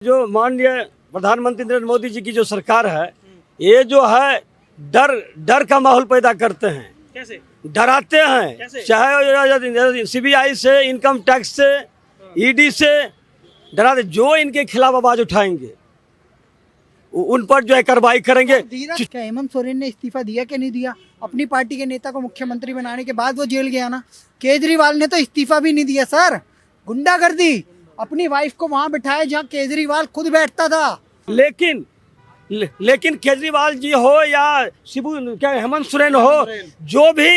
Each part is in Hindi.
जो माननीय प्रधानमंत्री नरेंद्र मोदी जी की जो सरकार है, ये जो है डर का माहौल पैदा करते हैं। कैसे? डराते हैं, कैसे? चाहे सीबीआई से, इनकम टैक्स से, ईडी से डराते। जो इनके खिलाफ आवाज उठाएंगे उन पर जो है कार्रवाई करेंगे। क्या हेमंत सोरेन ने इस्तीफा दिया कि नहीं दिया? अपनी पार्टी के नेता को मुख्यमंत्री बनाने के बाद वो जेल गया ना। केजरीवाल ने तो इस्तीफा भी नहीं दिया सर। गुंडागर्दी, अपनी वाइफ को वहां बिठाया जहां केजरीवाल खुद बैठता था। लेकिन केजरीवाल जी हो या शिबू क्या हेमंत सोरेन हो, जो भी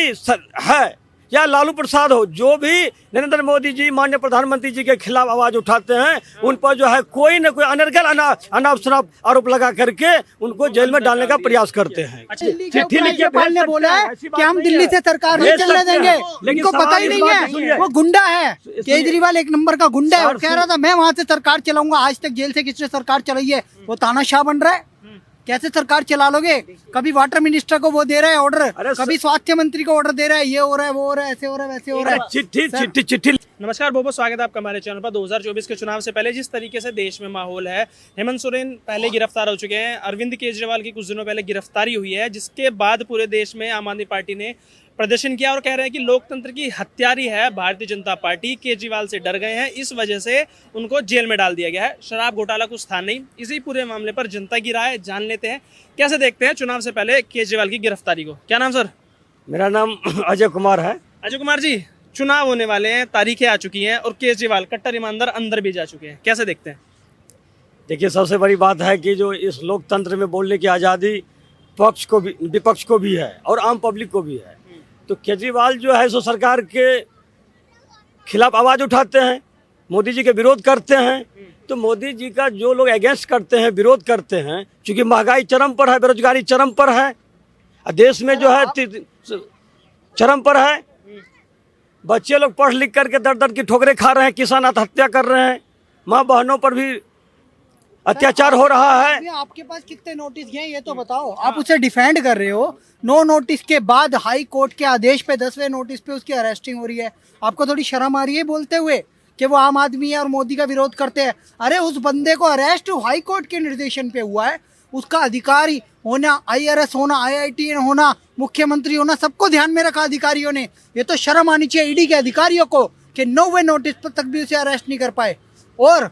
है, या लालू प्रसाद हो, जो भी नरेंद्र मोदी जी माननीय प्रधानमंत्री जी के खिलाफ आवाज उठाते हैं, उन पर जो है कोई न कोई अनर्गल अनाप शनाप आरोप लगा करके उनको जेल में डालने का प्रयास करते हैं। चिट्ठी राज्यपाल ने बोला है कि हम दिल्ली से सरकार नहीं चलने देंगे। इनको पता ही नहीं है, वो गुंडा है। केजरीवाल एक नंबर का गुंडा है। वो कह रहा था मैं वहां से सरकार चलाऊंगा। आज तक जेल से किसने सरकार चलाई है? वो तानाशाह बन रहा है। कैसे सरकार चला लोगे? कभी वाटर मिनिस्टर को वो दे रहा है ऑर्डर, कभी स्वास्थ्य मंत्री को ऑर्डर दे रहा है, ये हो रहा है, वो हो रहा है, ऐसे हो रहा है, वैसे हो रहा है। चिट्ठी। नमस्कार, बहुत बहुत स्वागत है आपका हमारे चैनल पर। 2024 के चुनाव से पहले जिस तरीके से देश में माहौल है, हेमंत सोरेन पहले गिरफ्तार हो चुके हैं, अरविंद केजरीवाल की कुछ दिनों पहले गिरफ्तारी हुई है, जिसके बाद पूरे देश में आम आदमी पार्टी ने प्रदर्शन किया और कह रहे हैं कि लोकतंत्र की हत्यारी है भारतीय जनता पार्टी। केजरीवाल से डर गए हैं, इस वजह से उनको जेल में डाल दिया गया है। शराब घोटाला कुछ था नहीं। इसी पूरे मामले पर जनता की राय जान लेते हैं। कैसे देखते हैं चुनाव से पहले केजरीवाल की गिरफ्तारी को? क्या नाम सर? मेरा नाम अजय कुमार है। अजय कुमार जी, चुनाव होने वाले हैं, तारीखें आ चुकी हैं और केजरीवाल कट्टर ईमानदार अंदर भी जा चुके हैं। कैसे देखते हैं? देखिए, सबसे बड़ी बात है कि जो इस लोकतंत्र में बोलने की आज़ादी पक्ष को भी, विपक्ष को भी है और आम पब्लिक को भी है। तो केजरीवाल जो है सो सरकार के खिलाफ आवाज़ उठाते हैं, मोदी जी के विरोध करते हैं। तो मोदी जी का जो लोग अगेंस्ट करते हैं, विरोध करते हैं, क्योंकि महंगाई चरम पर है, बेरोजगारी चरम पर है, देश में जो है चरम पर है। बच्चे लोग पढ़ लिख करके दर दर की ठोकरें खा रहे हैं, किसान आत्महत्या कर रहे हैं, माँ बहनों पर भी अत्याचार हो रहा है। आपके पास कितने नोटिस गए ये तो बताओ। आप उसे डिफेंड कर रहे हो। 9 नोटिस के बाद हाई कोर्ट के आदेश पे 10वें नोटिस पे उसकी अरेस्टिंग हो रही है। आपको थोड़ी शर्म आ रही है बोलते हुए कि वो आम आदमी है और मोदी का विरोध करते हैं? अरे उस बंदे को अरेस्ट हाई कोर्ट के निर्देशन पे हुआ है। उसका अधिकारी होना, IRS होना, IIT होना, मुख्यमंत्री होना, सबको ध्यान में रखा अधिकारियों ने। ये तो शर्म आनी चाहिए ईडी के अधिकारियों को कि 9वें नोटिस पर तक भी उसे अरेस्ट नहीं कर पाए और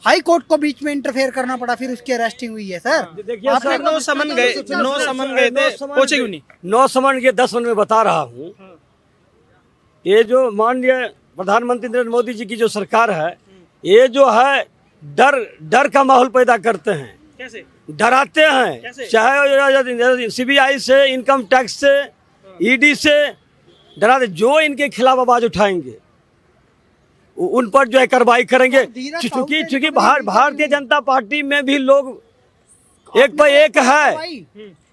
हाई कोर्ट को बीच में इंटरफेयर करना पड़ा, फिर उसकी अरेस्टिंग हुई है। सर देखिए, आपने 9 समन गए थे, पहुंचे क्यों नहीं? 9 समन के 10 में बता रहा हूँ। ये जो माननीय प्रधानमंत्री नरेंद्र मोदी जी की जो सरकार है, ये जो है डर का माहौल पैदा करते हैं। कैसे? डराते हैं, कैसे? चाहे सीबीआई से, इनकम टैक्स से, ईडी से डराते। जो इनके खिलाफ आवाज उठाएंगे उन पर जो है कार्रवाई करेंगे। क्योंकि भारतीय जनता पार्टी में भी लोग एक पर एक है,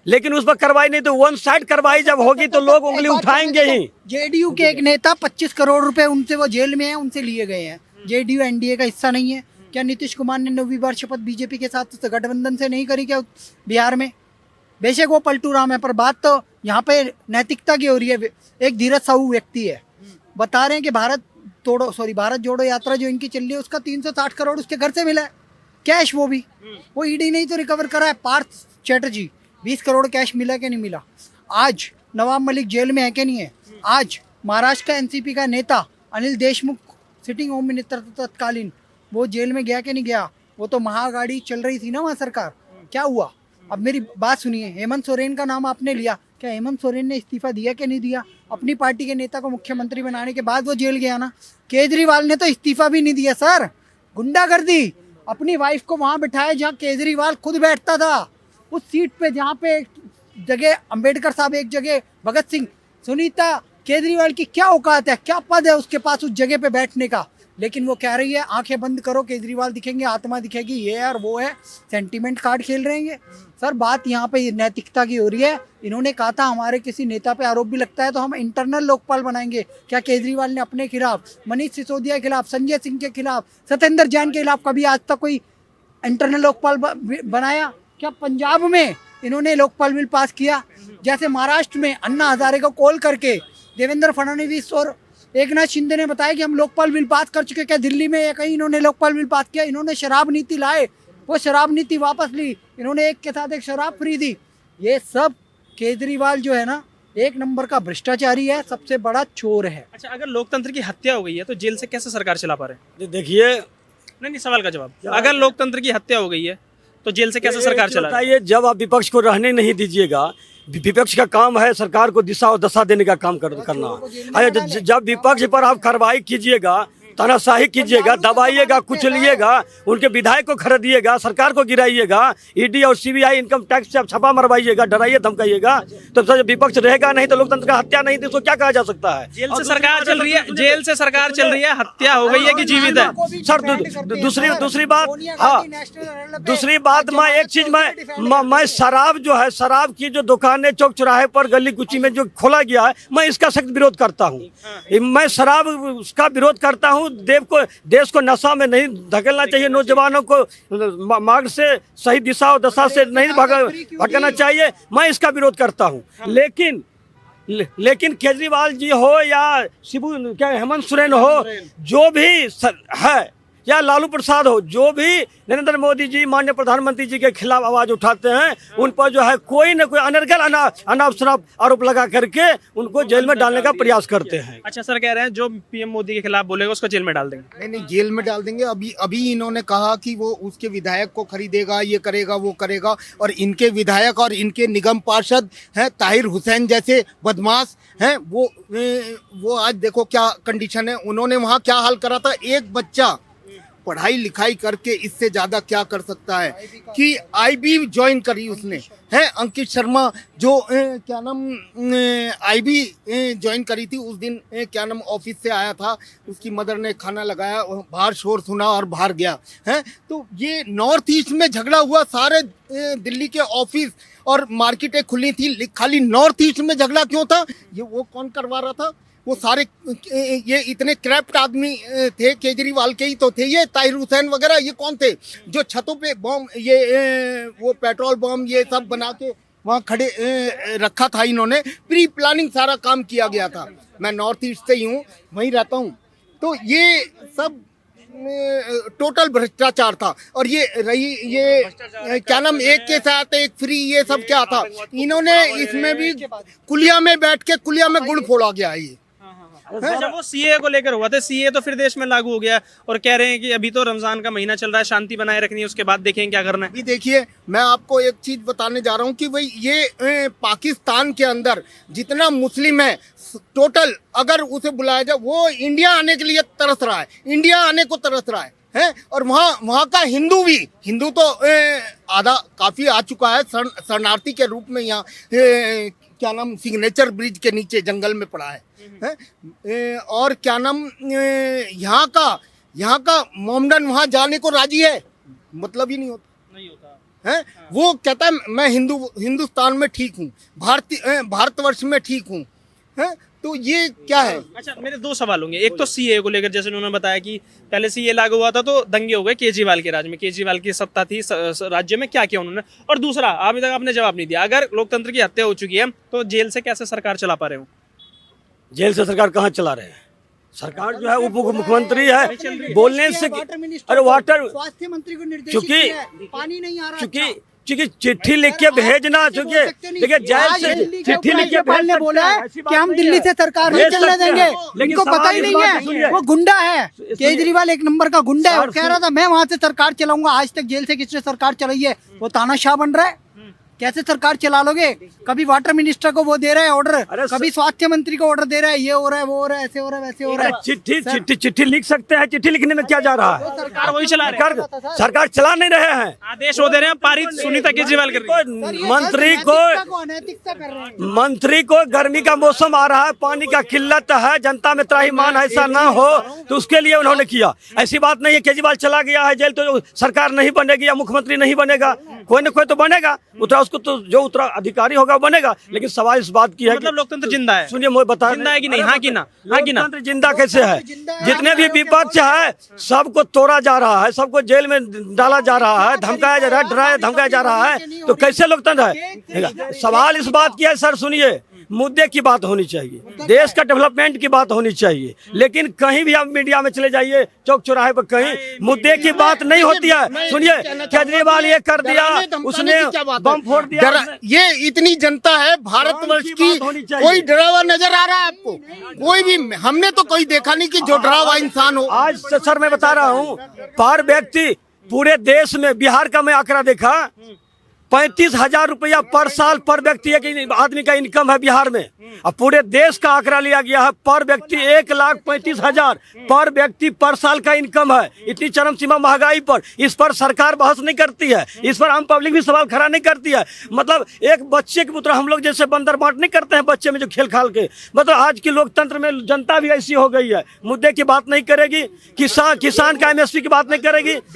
लेकिन उस पर कार्रवाई नहीं। तो वन साइड कार्रवाई जब होगी तो लोग उंगली उठाएंगे ही। जेडीयू के एक नेता 25 करोड़ रुपए उनसे वो जेल में है, उनसे लिए गए हैं। जेडीयू एनडीए का हिस्सा नहीं है क्या? नीतीश कुमार ने 9वीं बार शपथ बीजेपी के साथ गठबंधन से नहीं करी क्या बिहार में? बेशक वो पलटू राम है, पर बात तो यहाँ पे नैतिकता की हो रही है। एक धीरज साहू व्यक्ति है, बता रहे हैं कि भारत जोड़ो यात्रा जो इनकी चल रही है उसका 360 करोड़ उसके घर से मिला है कैश। वो भी वो ईडी नहीं तो रिकवर करा है। पार्थ चैटर्जी 20 करोड़ कैश मिला कि नहीं मिला? आज नवाब मलिक जेल में है कि नहीं है? आज महाराष्ट्र का एनसीपी का नेता Anil Deshmukh, sitting home minister तत्कालीन, वो जेल में गया कि नहीं गया? वो तो महागाड़ी चल रही थी ना वहाँ सरकार। क्या हुआ? अब मेरी बात सुनिए। हेमंत सोरेन का नाम आपने लिया, क्या हेमंत सोरेन ने इस्तीफा दिया कि नहीं दिया? अपनी पार्टी के नेता को मुख्यमंत्री बनाने के बाद वो जेल गया ना। केजरीवाल ने तो इस्तीफा भी नहीं दिया सर। गुंडागर्दी, अपनी वाइफ को वहां बिठाया जहां केजरीवाल खुद बैठता था, उस सीट पे जहां पे एक जगह अंबेडकर साहब, एक जगह भगत सिंह। सुनीता केजरीवाल की क्या औकात है, क्या पद है उसके पास उस जगह पे बैठने का? लेकिन वो कह रही है आंखें बंद करो केजरीवाल दिखेंगे, आत्मा दिखेगी, ये यार वो है, सेंटीमेंट कार्ड खेल रहे हैं। सर बात यहाँ पे नैतिकता की हो रही है। इन्होंने कहा था हमारे किसी नेता पे आरोप भी लगता है तो हम इंटरनल लोकपाल बनाएंगे। क्या केजरीवाल ने अपने खिलाफ, मनीष सिसोदिया के खिलाफ, संजय सिंह के खिलाफ, सत्येंद्र जैन के खिलाफ कभी आज तक कोई इंटरनल लोकपाल बनाया? क्या पंजाब में इन्होंने लोकपाल बिल पास किया? जैसे महाराष्ट्र में अन्ना हजारे को कॉल करके देवेंद्र फडणवीस और एक नाथ शिंदे ने बताया कि हम लोकपाल बिल पास कर चुके, क्या दिल्ली में या कहीं इन्होंने लोकपाल बिल पास किया? इन्होंने शराब नीति लाए, वो शराब नीति वापस ली, इन्होंने एक के साथ एक शराब फ्री दी। ये सब केजरीवाल जो है ना एक नंबर का भ्रष्टाचारी है, सबसे बड़ा चोर है। अच्छा, अगर लोकतंत्र की हत्या हो गई है तो जेल से कैसे सरकार चला पा रहे हैं? देखिए, नहीं, सवाल का जवाब। अगर लोकतंत्र की हत्या हो गई है तो जेल से कैसे सरकार चला रहे हैं? बताइए, जब आप विपक्ष को रहने नहीं दीजिएगा, विपक्ष का काम है सरकार को दिशा और दशा देने का काम करना। अरे जब विपक्ष पर आप कार्रवाई कीजिएगा, तानाशाही कीजिएगा, दबाइएगा, कुचलिएगा, उनके विधायक को खरीदिएगा, सरकार को गिराइएगा, ईडी और सीबीआई इनकम टैक्स से आप छापा मरवाइएगा, डराइए धमकाइएगा, तो जब विपक्ष रहेगा नहीं तो लोकतंत्र का हत्या नहीं, तो इसको क्या कहा जा सकता है? जेल से सरकार चल रही है, जेल से सरकार चल रही है, हत्या हो गई है कि जीवित है? सर दूसरी बात, हाँ, दूसरी बात, मैं एक चीज मैं शराब जो है, शराब की जो दुकानें चौक चौराहे पर गली कुची में जो खोला गया है, मैं इसका सख्त विरोध करता हूँ। मैं शराब का विरोध करता हूँ। देश को नशा में नहीं धकेलना चाहिए, नौजवानों को मार्ग से सही दिशा और दशा से नहीं भटकाना चाहिए, मैं इसका विरोध करता हूँ। लेकिन केजरीवाल जी हो या हेमंत सोरेन हो, जो भी है, या लालू प्रसाद हो, जो भी नरेंद्र मोदी जी माननीय प्रधानमंत्री जी के खिलाफ आवाज उठाते हैं, उन पर जो है कोई न कोई अनर्गल अनाप शनाप आरोप लगा करके उनको जेल में डालने का प्रयास करते हैं। अच्छा सर, कह रहे हैं जो पीएम मोदी के खिलाफ बोलेगा उसको जेल में डाल देंगे? नहीं, जेल में डाल देंगे। अभी इन्होंने कहा कि वो उसके विधायक को खरीदेगा, ये करेगा, वो करेगा, और इनके विधायक और इनके निगम पार्षद हैं ताहिर हुसैन जैसे बदमाश हैं, वो आज देखो क्या कंडीशन है। उन्होंने वहाँ क्या हाल करा था, एक बच्चा पढ़ाई लिखाई करके इससे ज्यादा क्या कर सकता है, कि आईबी ज्वाइन करी उसने, है अंकित शर्मा जो क्या नाम आईबी ज्वाइन करी थी। उस दिन क्या नाम ऑफिस से आया था, उसकी मदर ने खाना लगाया, बाहर शोर सुना और बाहर गया है। तो ये नॉर्थ ईस्ट में झगड़ा हुआ, सारे दिल्ली के ऑफिस और मार्केटें खुली थी, खाली नॉर्थ ईस्ट में झगड़ा क्यों था? ये वो कौन करवा रहा था? वो सारे ये इतने करप्ट आदमी थे, केजरीवाल के ही तो थे, ये ताहिर हुसैन वगैरह, ये कौन थे जो छतों पे बम, ये वो पेट्रोल बम ये सब बना के वहाँ खड़े रखा था। इन्होंने प्री प्लानिंग सारा काम किया गया था। मैं नॉर्थ ईस्ट से ही हूँ, वहीं रहता हूँ, तो ये सब टोटल भ्रष्टाचार था। और ये रही ये क्या नाम, एक के साथ एक फ्री, ये सब क्या था? इन्होंने इसमें भी कुलिया में बैठ के कुलिया में गुड़ फोड़ा गया है ये। जब वो सीए को लेकर हुआ था, सीए तो फिर देश में लागू हो गया और कह रहे हैं कि अभी तो रमजान का महीना चल रहा है, शांति बनाए रखनी है, उसके बाद देखेंगे क्या करना है। अभी देखिए, मैं आपको एक चीज बताने जा रहा हूँ कि भाई ये पाकिस्तान के अंदर जितना मुस्लिम है टोटल, अगर उसे बुलाया जाए, वो इंडिया आने के लिए तरस रहा है, इंडिया आने को तरस रहा है। और वहाँ का हिंदू तो आधा काफी आ चुका है, शरणार्थी के रूप में यहाँ क्या नाम सिग्नेचर ब्रिज के नीचे जंगल में पड़ा है। और क्या नाम यहाँ का मोमडन वहाँ जाने को राजी है, मतलब ही नहीं होता है। वो कहता है मैं हिंदुस्तान में ठीक हूँ, भारतवर्ष में ठीक हूँ, है। तो ये क्या है? अच्छा, मेरे दो सवाल होंगे। एक तो सीए को लेकर, जैसे उन्होंने बताया कि पहले सीए लागू हुआ था तो दंगे हो गए केजरीवाल के राज में, केजरीवाल की सत्ता थी राज्य में, क्या किया उन्होंने? और दूसरा, अभी तक आपने जवाब नहीं दिया, अगर लोकतंत्र की हत्या हो चुकी है तो जेल से कैसे सरकार चला पा रहे हो? जेल से सरकार कहाँ चला रहे हैं? सरकार जो है उप मुख्यमंत्री है, बोलने से, अरे वाटर स्वास्थ्य मंत्री को निर्देशित किया है, पानी नहीं आ रहा, क्योंकि चिट्ठी लिख के भेजना, चूंकि देखिए जेल से चिट्ठी लिख के ने बोला है कि हम दिल्ली से सरकार नहीं चलने देंगे, इनको पता ही नहीं है, वो गुंडा है, केजरीवाल एक नंबर का गुंडा है। वो कह रहा था मैं वहाँ से सरकार चलाऊंगा, आज तक जेल से किसने सरकार चलाई है? वो तानाशाह बन रहा है। कैसे सरकार चला लोगे? कभी वाटर मिनिस्टर को वो दे रहा है ऑर्डर, कभी स्वास्थ्य मंत्री को ऑर्डर दे रहा है, ये हो रहा है, वो हो रहा है, ऐसे हो रहा है, वैसे हो रहा है। चिट्ठी लिख सकते हैं, चिट्ठी लिखने में क्या जा रहा है? सरकार वही चला रहे हैं, सरकार चला नहीं रहे हैं, आदेश वो दे रहे हैं, पारित सुनीता केजरीवाल कर रही है। मंत्री को गर्मी का मौसम आ रहा है, पानी का किल्लत है, जनता में त्राहिमाम ऐसा ना हो, तो उसके लिए उन्होंने किया। ऐसी बात नहीं है केजरीवाल चला गया है जेल तो सरकार नहीं बनेगी या मुख्यमंत्री नहीं बनेगा, कोई न कोई तो बनेगा, उसको तो जो अधिकारी होगा बनेगा। लेकिन सवाल इस बात की है, मतलब लोकतंत्र जिंदा है। सुनिए, मैं बता, जिंदा है कि नहीं? हाँ कि ना? हाँ कि ना? लोकतंत्र जिंदा कैसे है? जितने भी विपक्ष है सबको तोड़ा जा रहा है, सबको जेल में डाला जा रहा है, धमकाया जा रहा है, डराया धमकाया जा रहा है, तो कैसे लोकतंत्र है? सवाल इस बात की है सर, सुनिए, मुद्दे की बात होनी चाहिए, देश का डेवलपमेंट की बात होनी चाहिए। लेकिन कहीं भी आप मीडिया में चले जाइए, चौक चौराहे पर कहीं मुद्दे की बात नहीं होती है। सुनिए, केजरीवाल ये कर दिया, उसने बम फोड़ दिया, ये इतनी जनता है भारतवर्ष की की, बात होनी चाहिए। कोई डरावा नजर आ रहा है आपको? कोई भी, हमने तो कोई देखा नहीं कि जो डरावा इंसान हो। आज सर मैं बता रहा हूँ, पर व्यक्ति पूरे देश में, बिहार का मैं आंकड़ा देखा, 35,000 रुपया पर साल पर व्यक्ति एक आदमी का इनकम है बिहार में। अब पूरे देश का आंकड़ा लिया गया है, पर व्यक्ति 1,35,000 पर व्यक्ति पर साल का इनकम है। इतनी चरम सीमा महंगाई पर, इस पर सरकार बहस नहीं करती है, इस पर आम पब्लिक भी सवाल खड़ा नहीं करती है। मतलब एक बच्चे की पुत्र, हम लोग जैसे बंदर बांट नहीं करते हैं बच्चे में जो खेल खाल के, मतलब आज के लोकतंत्र में जनता भी ऐसी हो गई है, मुद्दे की बात नहीं करेगी, किसान का MSP की बात नहीं करेगी।